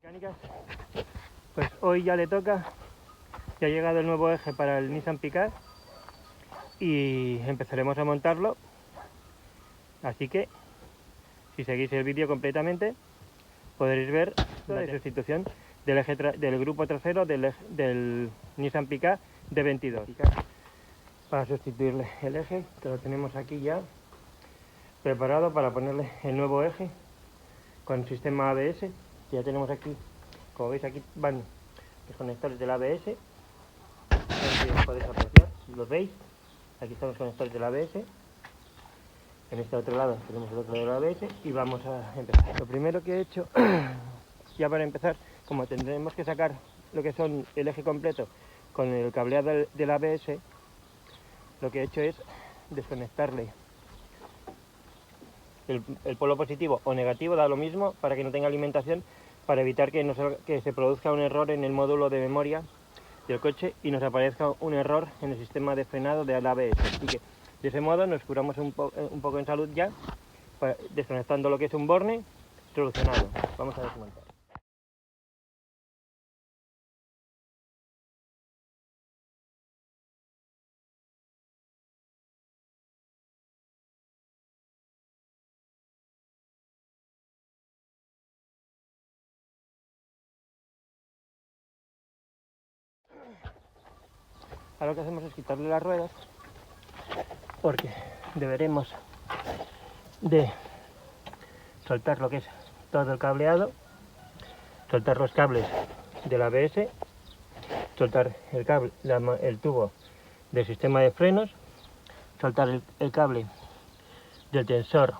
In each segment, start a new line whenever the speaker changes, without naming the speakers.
Mecánicas, pues hoy ya le toca, ya ha llegado el nuevo eje para el Nissan Pickup y empezaremos a montarlo, así que si seguís el vídeo completamente podréis ver la sustitución del eje del grupo trasero del Nissan Pickup D22 para sustituirle el eje, que lo tenemos aquí ya preparado para ponerle el nuevo eje con el sistema ABS, que ya tenemos aquí. Como veis, aquí van los conectores del ABS, si podéis apreciar, si los veis, aquí están los conectores del ABS, en este otro lado tenemos el otro del ABS y vamos a empezar. Lo primero que he hecho, ya para empezar, como tendremos que sacar lo que son el eje completo con el cableado del ABS, lo que he hecho es desconectarle el polo positivo o negativo, da lo mismo, para que no tenga alimentación, para evitar que se produzca un error en el módulo de memoria del coche y nos aparezca un error en el sistema de frenado del ABS. Así que de ese modo nos curamos un poco en salud ya, desconectando lo que es un borne, solucionado. Vamos a desmontar. Ahora lo que hacemos es quitarle las ruedas, porque deberemos de soltar lo que es todo el cableado, soltar los cables del ABS, soltar el tubo del sistema de frenos, soltar el cable del tensor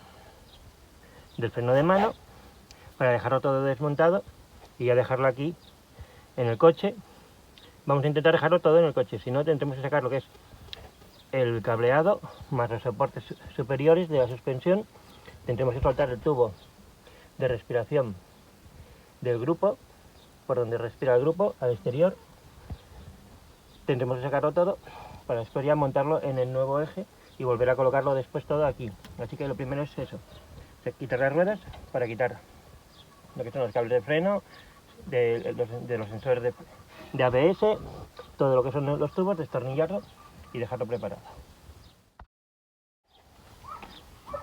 del freno de mano, para dejarlo todo desmontado y ya dejarlo aquí en el coche. Vamos a intentar dejarlo todo en el coche, si no tendremos que sacar lo que es el cableado más los soportes superiores de la suspensión. Tendremos que soltar el tubo de respiración del grupo, por donde respira el grupo, al exterior. Tendremos que sacarlo todo para después ya montarlo en el nuevo eje y volver a colocarlo después todo aquí. Así que lo primero es eso, quitar las ruedas para quitar lo que son los cables de freno, de los sensores de ABS, todo lo que son los tubos, destornillarlo y dejarlo preparado.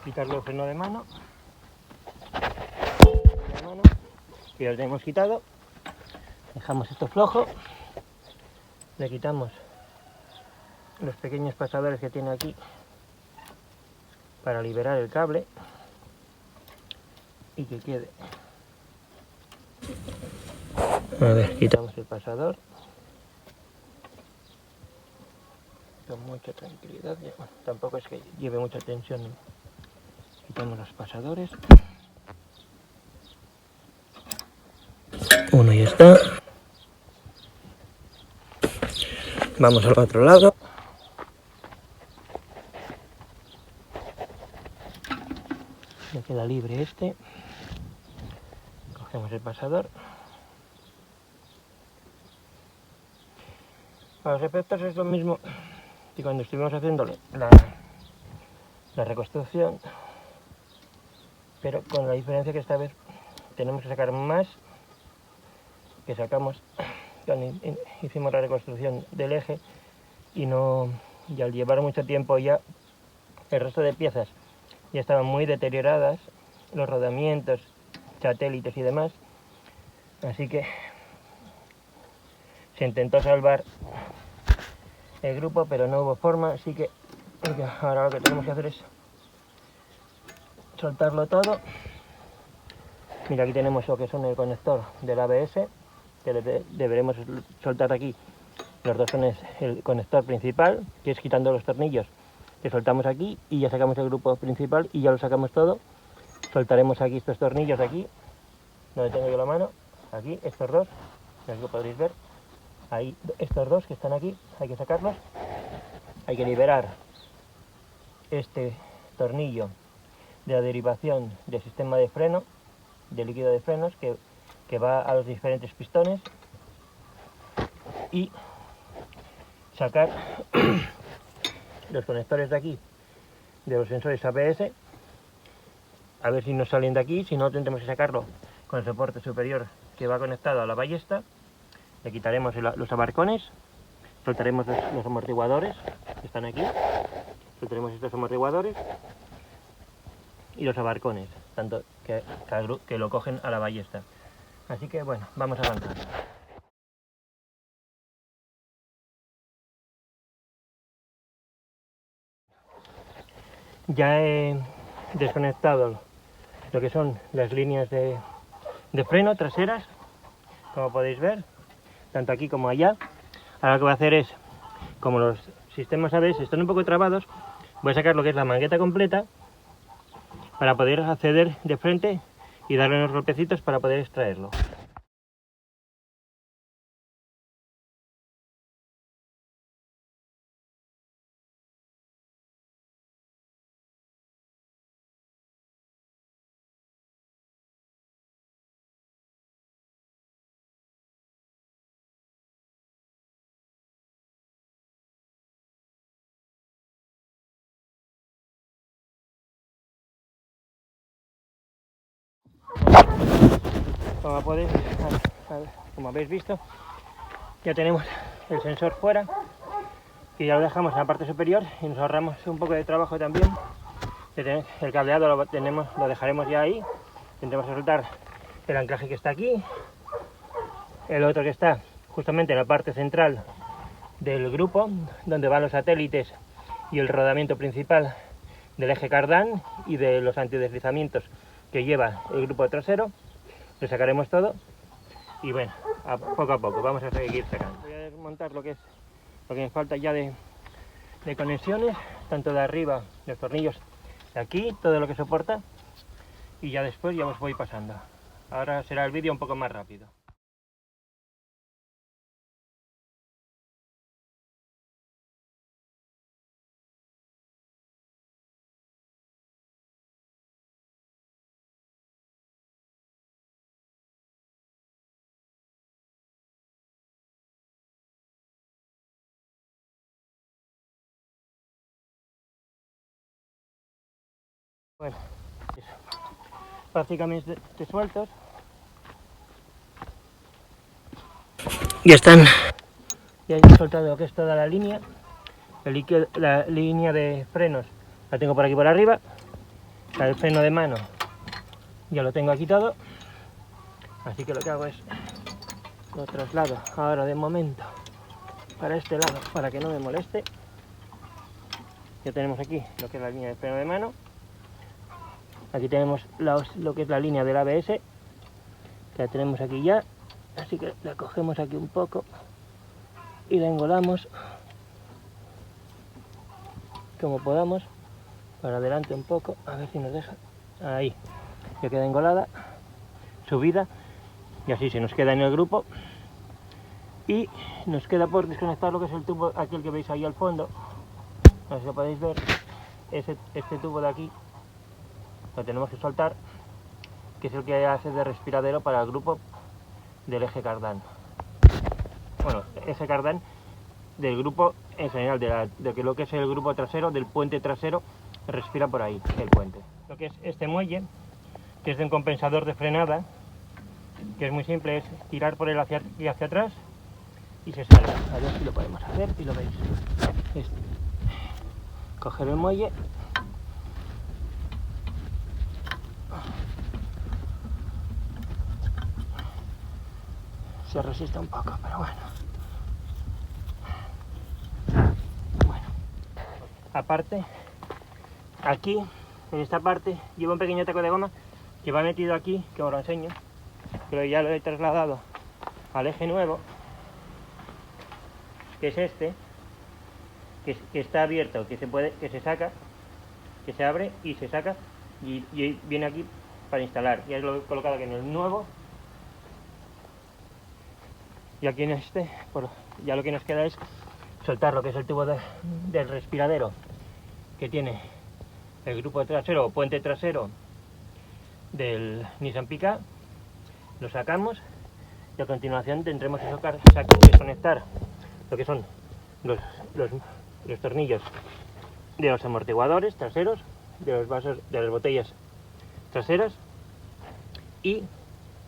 Quitarlo el freno de mano, que ya lo tenemos quitado. Dejamos esto flojo, le quitamos los pequeños pasadores que tiene aquí para liberar el cable y que quede. A ver, quitamos el pasador con mucha tranquilidad, bueno, tampoco es que lleve mucha tensión. Quitamos los pasadores, uno ya está. Vamos al otro lado. Me queda libre este. Cogemos el pasador. Para los efectos es lo mismo que cuando estuvimos haciéndole la reconstrucción, pero con la diferencia que esta vez tenemos que sacar más que sacamos cuando hicimos la reconstrucción del eje, y al llevar mucho tiempo ya el resto de piezas ya estaban muy deterioradas, los rodamientos, satélites y demás, así que se intentó salvar el grupo, pero no hubo forma, así que ahora lo que tenemos que hacer es soltarlo todo. Mira, aquí tenemos lo que son el conector del ABS, que deberemos soltar aquí. Los dos son el conector principal, que es quitando los tornillos, que soltamos aquí y ya sacamos el grupo principal y ya lo sacamos todo. Soltaremos aquí estos tornillos de aquí, donde tengo yo la mano, aquí, estos dos, aquí lo podréis ver, ahí, estos dos que están aquí, hay que sacarlos. Hay que liberar este tornillo de la derivación del sistema de freno, de líquido de frenos, que va a los diferentes pistones, y sacar los conectores de aquí de los sensores ABS, a ver si nos salen de aquí. Si no, tendremos que sacarlo con el soporte superior que va conectado a la ballesta, le quitaremos los abarcones, soltaremos los amortiguadores que están aquí, soltaremos estos amortiguadores y los abarcones, tanto que lo cogen a la ballesta. Así que bueno, vamos a avanzar. Ya he desconectado lo que son las líneas de freno traseras, como podéis ver, tanto aquí como allá. Ahora lo que voy a hacer es, como los sistemas ABS están un poco trabados, voy a sacar lo que es la mangueta completa para poder acceder de frente y darle unos golpecitos para poder extraerlo. Como habéis visto, ya tenemos el sensor fuera, y ya lo dejamos en la parte superior y nos ahorramos un poco de trabajo también. El cableado lo dejaremos ya ahí, tendremos que soltar el anclaje que está aquí, el otro que está justamente en la parte central del grupo, donde van los satélites y el rodamiento principal del eje cardán y de los antideslizamientos que lleva el grupo trasero. Lo sacaremos todo y bueno, poco a poco vamos a seguir sacando. Voy a desmontar lo que me falta ya de conexiones, tanto de arriba, los tornillos de aquí, todo lo que soporta, y ya después ya os voy pasando. Ahora será el vídeo un poco más rápido. Bueno, prácticamente sueltos. Ya están. Ya he soltado lo que es toda la línea. La línea de frenos la tengo por aquí por arriba. El freno de mano ya lo tengo aquí todo. Así que lo que hago es lo traslado ahora de momento para este lado para que no me moleste. Ya tenemos aquí lo que es la línea de freno de mano. Aquí tenemos lo que es la línea del ABS, que la tenemos aquí ya, así que la cogemos aquí un poco y la engolamos como podamos, para adelante un poco, a ver si nos deja. Ahí, ya queda engolada, subida, y así se nos queda en el grupo. Y nos queda por desconectar lo que es el tubo, aquel que veis ahí al fondo, no sé si lo podéis ver, este tubo de aquí. Lo tenemos que soltar, que es el que hace de respiradero para el grupo del eje cardán. Bueno, eje cardán del grupo en general, de lo que es el grupo trasero, del puente trasero, respira por ahí el puente. Lo que es este muelle, que es de un compensador de frenada, que es muy simple, es tirar por él hacia atrás y se sale. A ver si lo podemos hacer y lo veis. Es coger el muelle, se resiste un poco, pero bueno. Aparte, aquí, en esta parte, lleva un pequeño taco de goma que va metido aquí, que os lo enseño, pero ya lo he trasladado al eje nuevo, que es este, que está abierto, que se saca, que se abre y se saca, y viene aquí para instalar. Ya lo he colocado aquí en el nuevo. Y aquí en este, ya lo que nos queda es soltar lo que es el tubo del respiradero que tiene el grupo trasero o puente trasero del Nissan Pickup. Lo sacamos y a continuación tendremos que desconectar lo que son los tornillos de los amortiguadores traseros, de los vasos, de las botellas traseras, y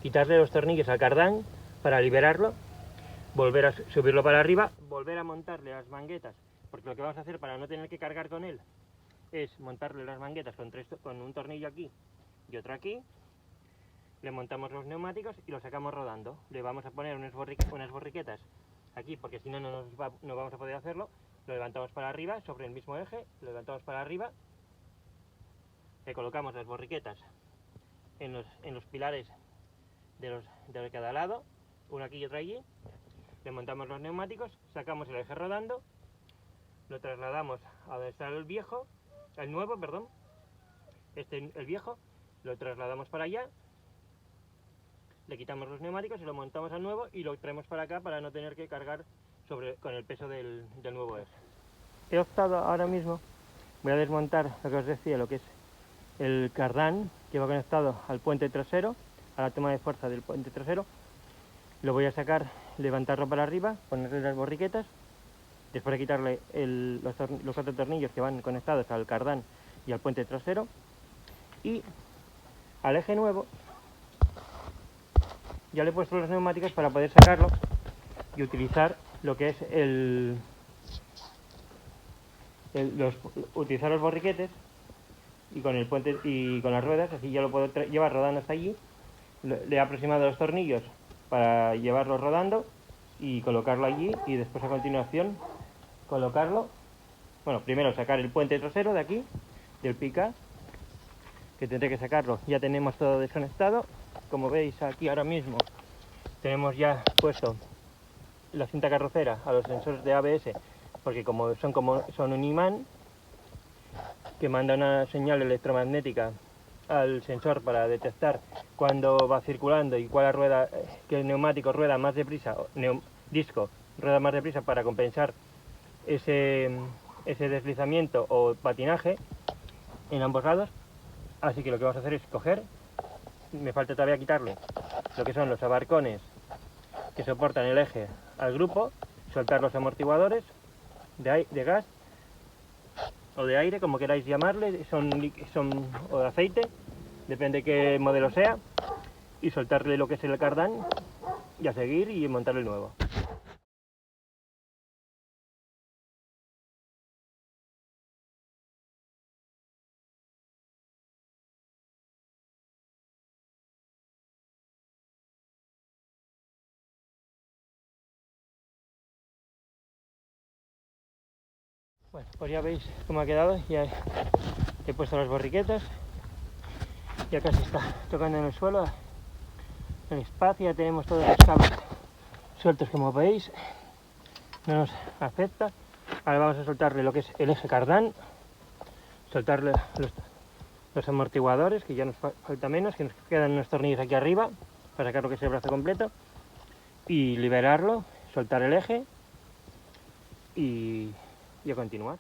quitarle los tornillos al cardán para liberarlo, volver a subirlo para arriba, volver a montarle las manguetas, porque lo que vamos a hacer para no tener que cargar con él es montarle las manguetas con un tornillo aquí y otro aquí, le montamos los neumáticos y lo sacamos rodando. Le vamos a poner unas borriquetas aquí, porque si no, no vamos a poder hacerlo. Lo levantamos para arriba sobre el mismo eje, lo levantamos para arriba, le colocamos las borriquetas en los pilares de cada lado, uno aquí y otro allí, le montamos los neumáticos, sacamos el eje rodando, lo trasladamos a donde está el viejo, el nuevo, perdón, el viejo, lo trasladamos para allá, le quitamos los neumáticos y lo montamos al nuevo y lo traemos para acá para no tener que cargar con el peso del nuevo eje. He optado ahora mismo, voy a desmontar lo que os decía, lo que es el cardán que va conectado al puente trasero, a la toma de fuerza del puente trasero. Lo voy a sacar, levantarlo para arriba, ponerle las borriquetas, después de quitarle los 4 tornillos que van conectados al cardán y al puente trasero, y al eje nuevo ya le he puesto los neumáticos para poder sacarlo y utilizar lo que es utilizar los borriquetes y con el puente y con las ruedas, así ya lo puedo llevar rodando hasta allí. Le he aproximado los tornillos para llevarlo rodando y colocarlo allí, y después a continuación colocarlo, bueno, primero sacar el puente trasero de aquí, del pick-up, que tendré que sacarlo. Ya tenemos todo desconectado, como veis aquí ahora mismo tenemos ya puesto la cinta carrocera a los sensores de ABS, porque son un imán que manda una señal electromagnética al sensor para detectar cuándo va circulando y qué neumático rueda más deprisa, disco rueda más deprisa, para compensar ese deslizamiento o patinaje en ambos lados. Así que lo que vamos a hacer es coger, me falta todavía quitarle lo que son los abarcones que soportan el eje al grupo, soltar los amortiguadores de gas o de aire, como queráis llamarle, o de aceite, depende qué modelo sea, y soltarle lo que es el cardán y a seguir y montarle el nuevo. Bueno, pues ya veis cómo ha quedado. Ya he puesto las borriquetas, ya casi está tocando en el suelo el espacio. Ya tenemos todos los cables sueltos, como veis, no nos afecta. Ahora vamos a soltarle lo que es el eje cardán, soltarle los amortiguadores, que ya nos falta menos, que nos quedan unos tornillos aquí arriba para sacar lo que es el brazo completo, y liberarlo, soltar el eje y a continuar.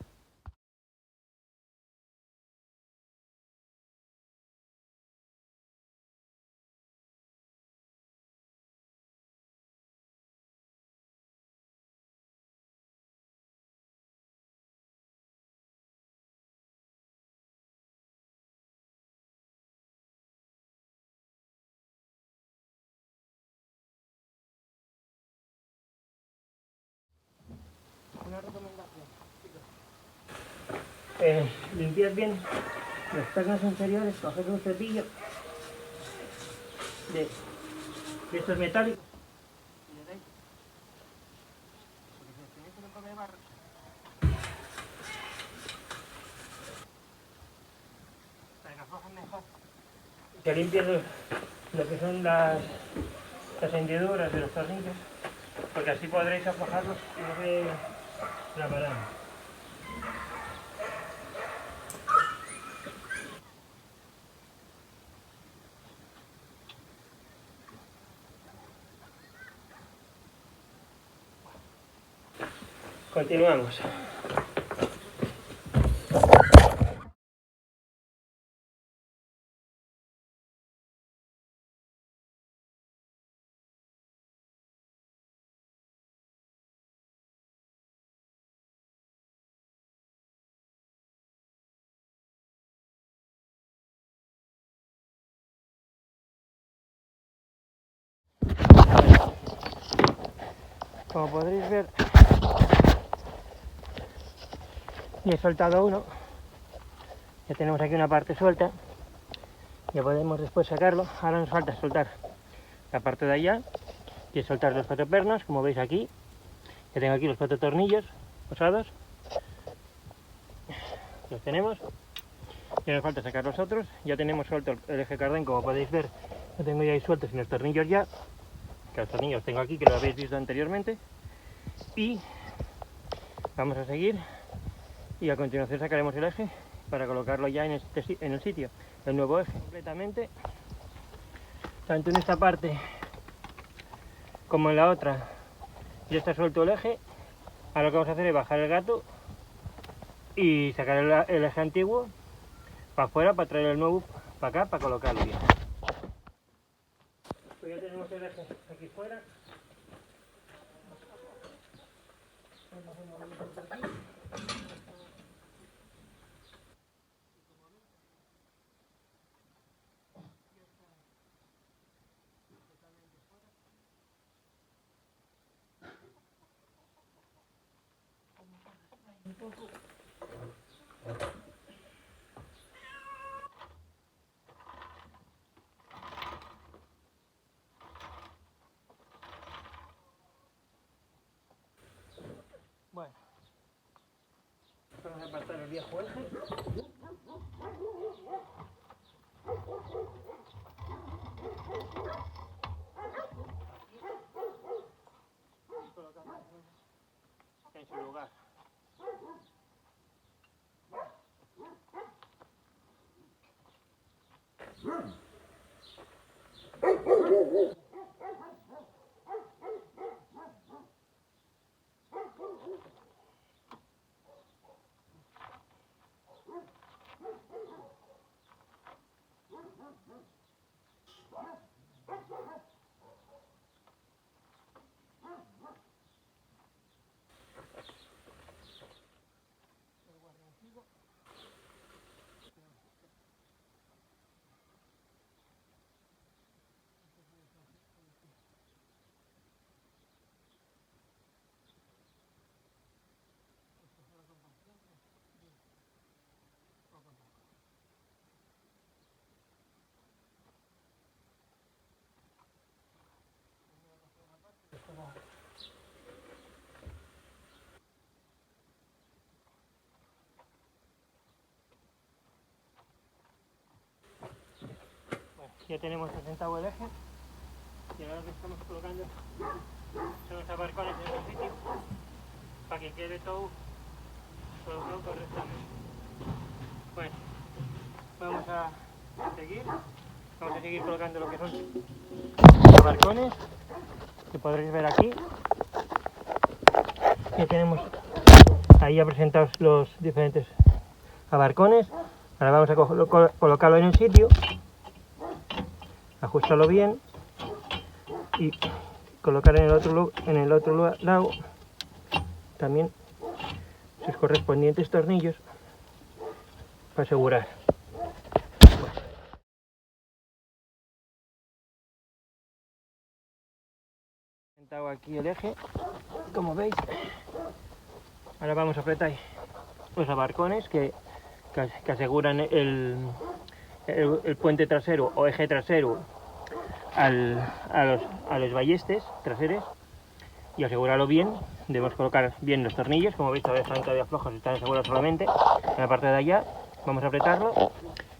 Una recomendación, chicos. Limpiad bien las pernas inferiores, coged un cepillo de estos metálicos y le dais, porque si os tenéis un poco de barro, para que aflojen mejor, que limpien lo que son las hendiduras de los tornillos, porque así podréis aflojarlos y no se trabarán. Continuamos. como podréis ver, y he soltado uno. Ya tenemos aquí una parte suelta, ya podemos después sacarlo. Ahora nos falta soltar la parte de allá y soltar los 4 pernos, como veis aquí. Ya tengo aquí los 4 tornillos posados, los tenemos. Ya nos falta sacar los otros. Ya tenemos suelto el eje cardán, como podéis ver, lo tengo ya ahí suelto sin los tornillos ya, que los tornillos los tengo aquí, que lo habéis visto anteriormente. Y vamos a seguir y a continuación sacaremos el eje para colocarlo ya en el sitio, el nuevo eje completamente, tanto en esta parte como en la otra. Ya está suelto el eje. Ahora lo que vamos a hacer es bajar el gato y sacar el eje antiguo para afuera, para traer el nuevo para acá, para colocarlo bien. Pues ya tenemos el eje aquí fuera. Bueno, vamos a apartar el viejo eje. Y colocamos en su lugar. Bueno, ya tenemos presentado el eje y ahora lo que estamos colocando son los abarcones en el sitio para que quede todo colocado correctamente. Bueno, vamos a seguir colocando lo que son los abarcones, que podréis ver aquí. Ya tenemos ahí ya presentados los diferentes abarcones. Ahora vamos a colocarlo en el sitio, ajustarlo bien y colocar en el otro lado también sus correspondientes tornillos para asegurar. Presentado aquí el eje, como veis. Ahora vamos a apretar los abarcones que aseguran el puente trasero o eje trasero a los ballestes traseros, y asegurarlo bien. Debemos colocar bien los tornillos, como veis todavía están todavía flojos, están asegurados solamente en la parte de allá. Vamos a apretarlo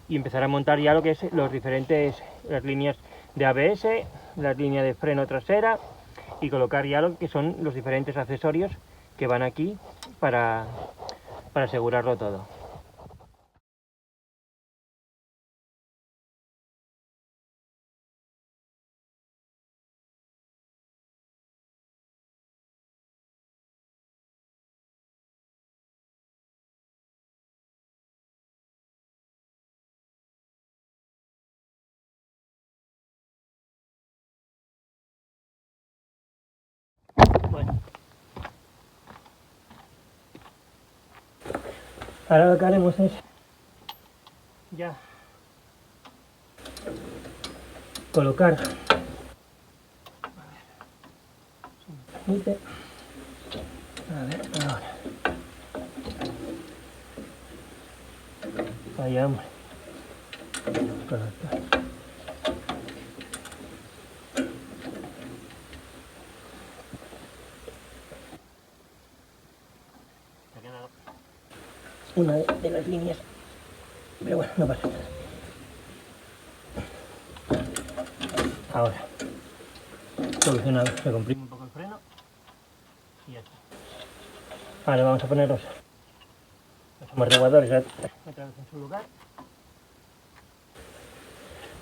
y empezar a montar ya lo que es las líneas de ABS, las líneas de freno trasera, y colocar ya lo que son los diferentes accesorios que van aquí para asegurarlo todo. Bueno, ahora lo que haremos es ya colocar, A ver, ahora. Vaya, hombre. Correcto. Se ha quedado una de las líneas, pero bueno, no pasa nada. Ahora, solucionado, se comprime un poco el freno y ya está. Ahora vamos a poner los amortiguadores otra vez en su lugar.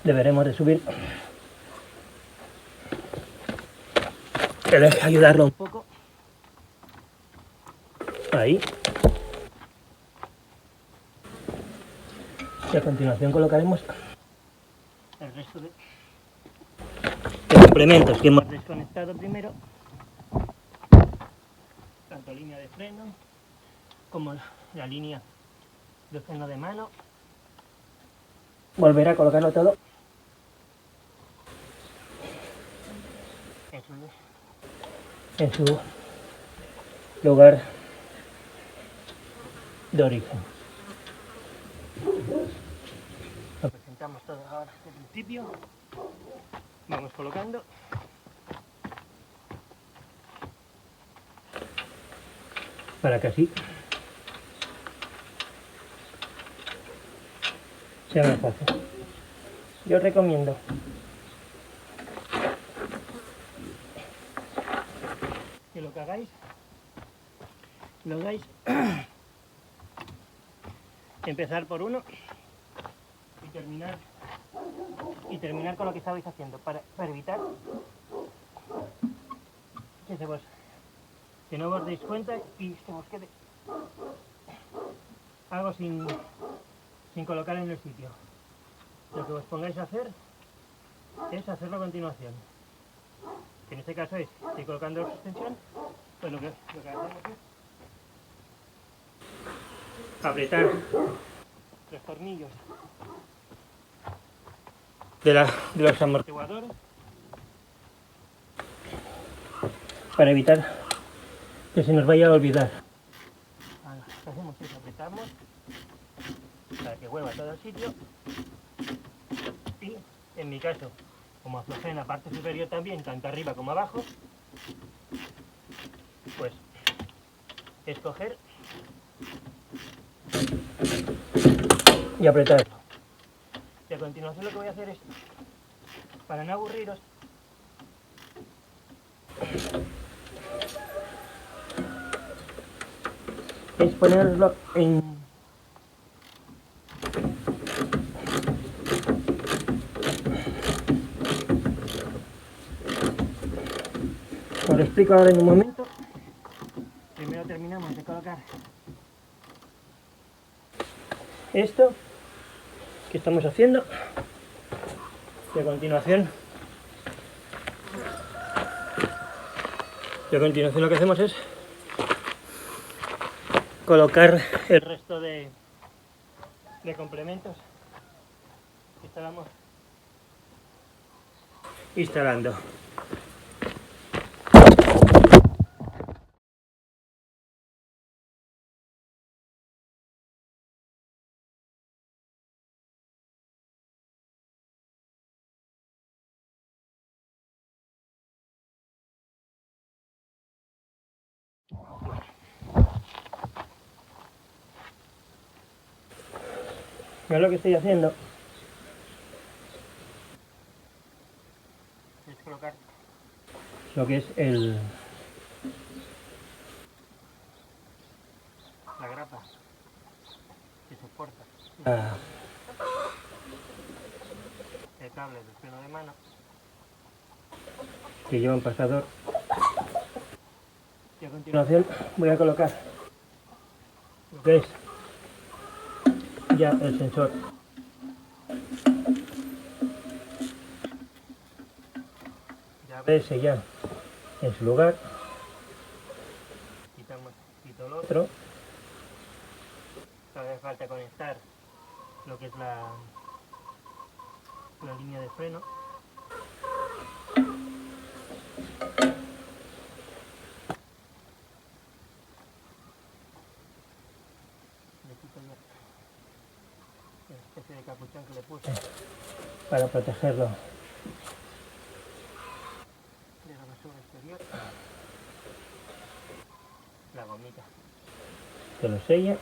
Deberemos de subir el eje, ayudarlo un poco. Ahí. Y a continuación colocaremos el resto de complementos que hemos desconectado primero, tanto línea de freno como la línea de freno de mano. Volver a colocarlo todo en su lugar de origen. Lo presentamos todo ahora al principio. Vamos colocando. Para que así sea más fácil. Yo os recomiendo que lo que hagáis, empezar por uno y terminar con lo que estabais haciendo para evitar que no os deis cuenta y se os quede algo sin colocar en el sitio. Lo que os pongáis a hacer es hacerlo a continuación, que en este caso es ir colocando la suspensión. Pues lo que hacemos es apretar los tornillos de los amortiguadores para evitar que se nos vaya a olvidar. Ahora, lo que hacemos es apretamos para que vuelva a todo el sitio y, en mi caso, como aflojé en la parte superior también, tanto arriba como abajo, pues escoger y apretarlo. Y a continuación lo que voy a hacer es, para no aburriros, es ponerlo en os lo explico ahora en un momento. Primero terminamos de colocar esto que estamos haciendo y a continuación lo que hacemos es colocar el resto de complementos que estábamos instalando. Yo lo que estoy haciendo es colocar lo que es la grapa que soporta el cable del freno de mano que lleva un pasador, y a continuación voy a colocar lo que es ya el sensor de ABS ya en su lugar. Quito el otro. Todavía falta conectar lo que es la línea de freno. Una especie de capuchón que le puse para protegerlo de la basura exterior. La gomita que lo sella.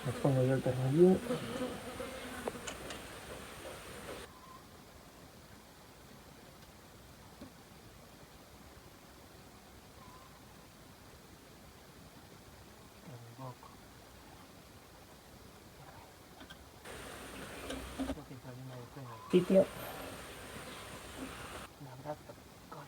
Le pongo yo el perrillín. Sitio. Un abrazo con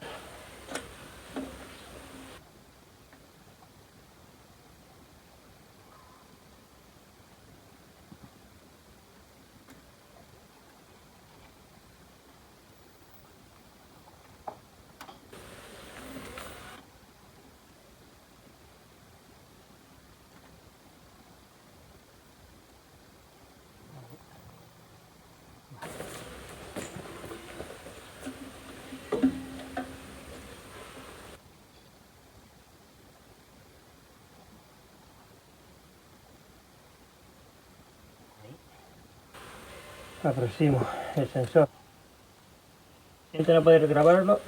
aproximo el sensor. Siento no poder grabarlo.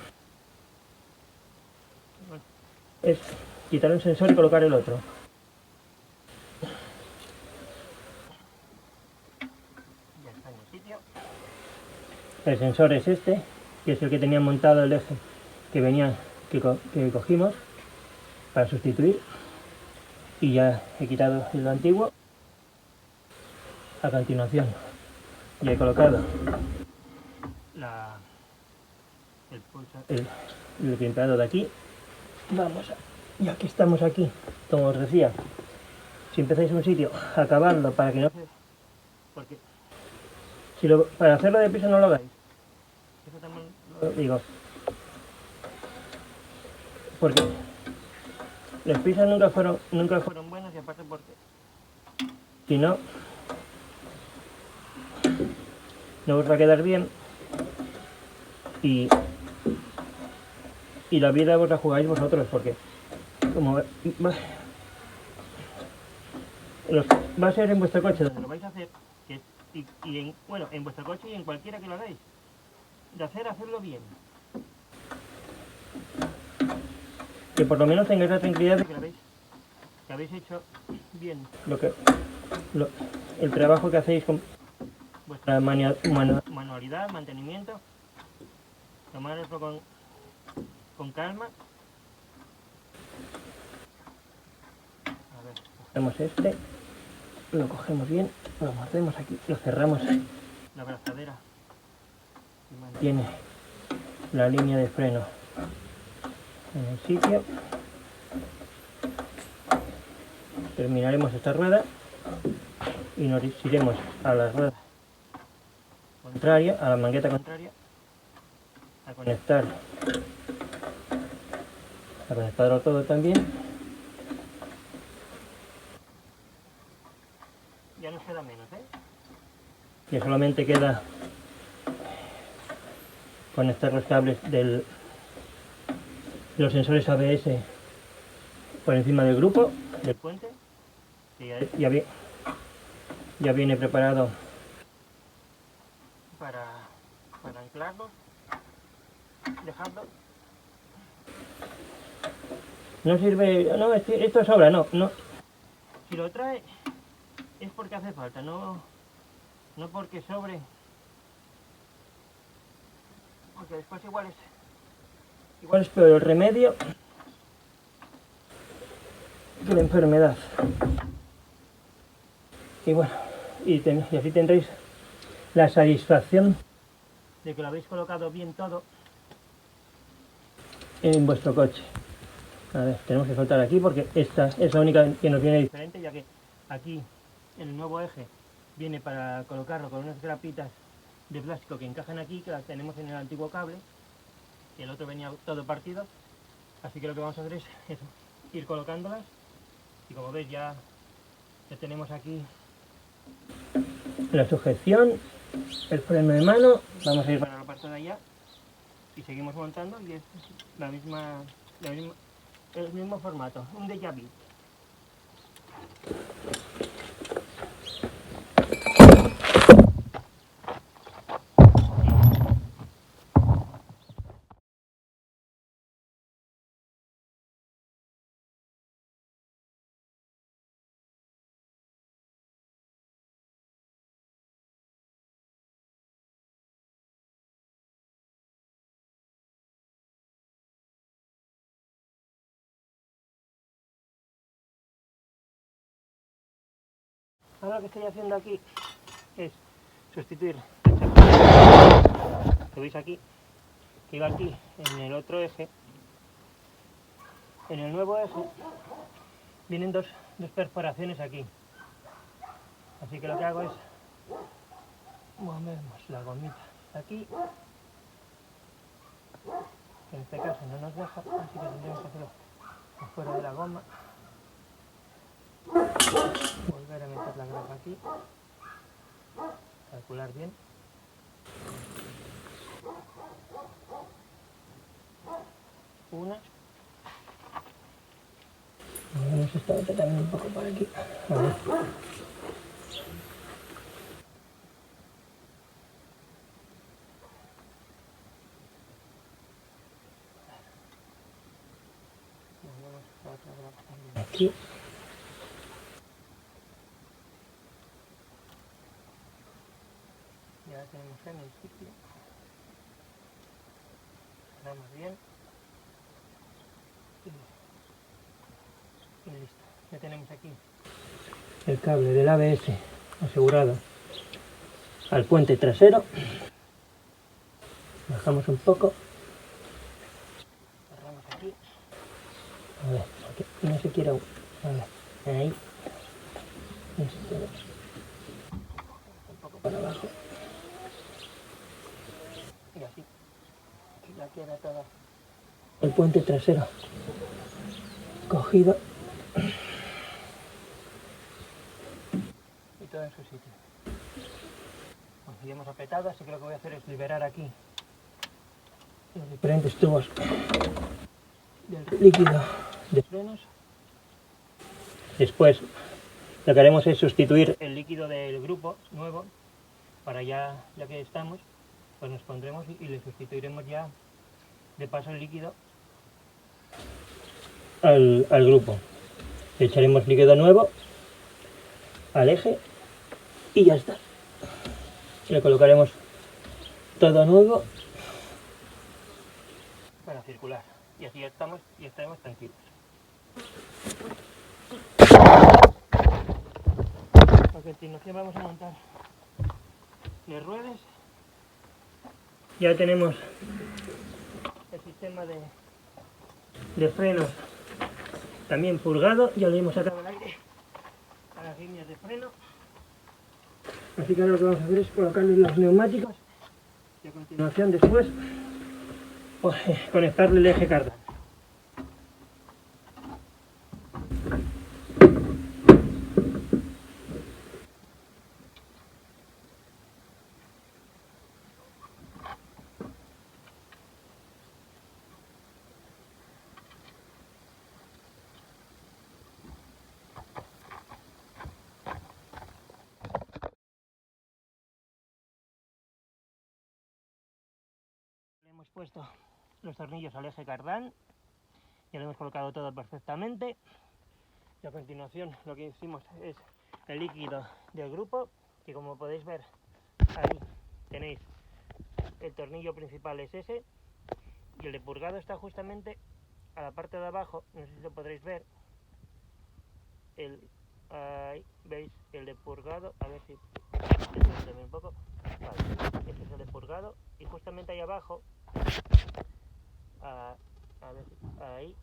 Es quitar un sensor y colocar el otro. Ya está en el sitio. El sensor es este, que es el que tenía montado el eje que venía, que cogimos para sustituir. Y ya he quitado el antiguo. A continuación ya he colocado el pintado de aquí. Vamos a, ya que estamos aquí, como os decía, si empezáis un sitio, acabadlo para que no se... Porque si para hacerlo de piso no lo hagáis. Eso también lo digo. Porque los pisos nunca fueron buenos, y aparte porque si no, no os va a quedar bien y la vida os la jugáis vosotros, porque como va a ser en vuestro coche donde lo vais a hacer, bueno, en vuestro coche y en cualquiera que lo hagáis, de hacerlo bien, que por lo menos tengáis la tranquilidad de que habéis hecho bien el trabajo que hacéis con vuestra manualidad, mantenimiento. Tomároslo con calma. A ver, cogemos este, lo cogemos bien, lo mordemos aquí, lo cerramos la abrazadera y mantiene la línea de freno en el sitio. Terminaremos esta rueda y nos iremos a la rueda contraria, a la mangueta contraria, a conectarlo todo también. Ya nos queda menos, ya solamente queda conectar los cables de los sensores ABS por encima del grupo, del puente, que ya viene preparado para anclarlo, dejarlo. No sirve, no, esto sobra, no. Si lo trae es porque hace falta, no porque sobre, porque después igual es peor el remedio que la enfermedad. Y bueno, y así tendréis la satisfacción de que lo habéis colocado bien todo en vuestro coche. A ver, tenemos que soltar aquí porque esta es la única que nos viene diferente, ya que aquí en el nuevo eje viene para colocarlo con unas grapitas de plástico que encajan aquí, que las tenemos en el antiguo cable, y el otro venía todo partido. Así que lo que vamos a hacer es eso, ir colocándolas, y como veis ya tenemos aquí la sujeción, el freno de mano. Vamos a ir para la parte de allá y seguimos montando, y es el mismo formato, un déjà vu. Ahora lo que estoy haciendo aquí es sustituir el chasis que veis aquí, que iba aquí en el otro eje. En el nuevo eje vienen dos perforaciones aquí, así que lo que hago es movemos la gomita aquí, que en este caso no nos deja, así que tendremos que hacerlo por fuera de la goma, volver a meter la grapa aquí, calcular bien. Una. Movemos esta otra también un poco por aquí. A ver. Movemos la otra grapa también aquí. Ya la tenemos en el sitio. Cerramos bien. Y listo. Ya tenemos aquí el cable del ABS asegurado al puente trasero. Bajamos un poco. Cerramos aquí. A ver, aquí no se quiere. A ver, ahí. Esto. Un poco para abajo. Y así. Ya queda todo el puente trasero cogido. Y todo en su sitio. Bueno, ya hemos apretado, así que lo que voy a hacer es liberar aquí los diferentes tubos del líquido de frenos. Después lo que haremos es sustituir el líquido del grupo nuevo, para ya que estamos, pues nos pondremos y le sustituiremos ya de paso el líquido al grupo. Le echaremos líquido nuevo al eje y ya está. Le colocaremos todo nuevo para circular y así ya estamos y estaremos tranquilos. A continuación vamos a montar las ruedas. Ya tenemos el sistema de frenos también purgado, ya le hemos sacado el aire a las líneas de freno. Así que ahora lo que vamos a hacer es colocarle los neumáticos y a continuación después pues, conectarle el eje cardán. Le hemos puesto los tornillos al eje cardán, ya lo hemos colocado todo perfectamente y a continuación lo que hicimos es el líquido del grupo, que como podéis ver ahí tenéis el tornillo principal es ese y el de purgado está justamente a la parte de abajo, no sé si lo podréis ver, ahí veis el de purgado, a ver si un poco, vale, este es el de purgado y justamente ahí abajo, a ver, ahí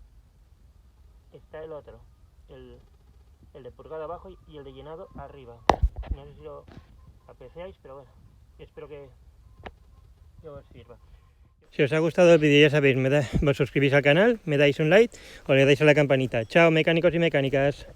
está el otro, el de purgado abajo y el de llenado arriba. No sé si lo apreciáis, pero bueno, espero que os sirva. Si os ha gustado el vídeo, ya sabéis, os suscribís al canal, me dais un like o le dais a la campanita. Chao, mecánicos y mecánicas.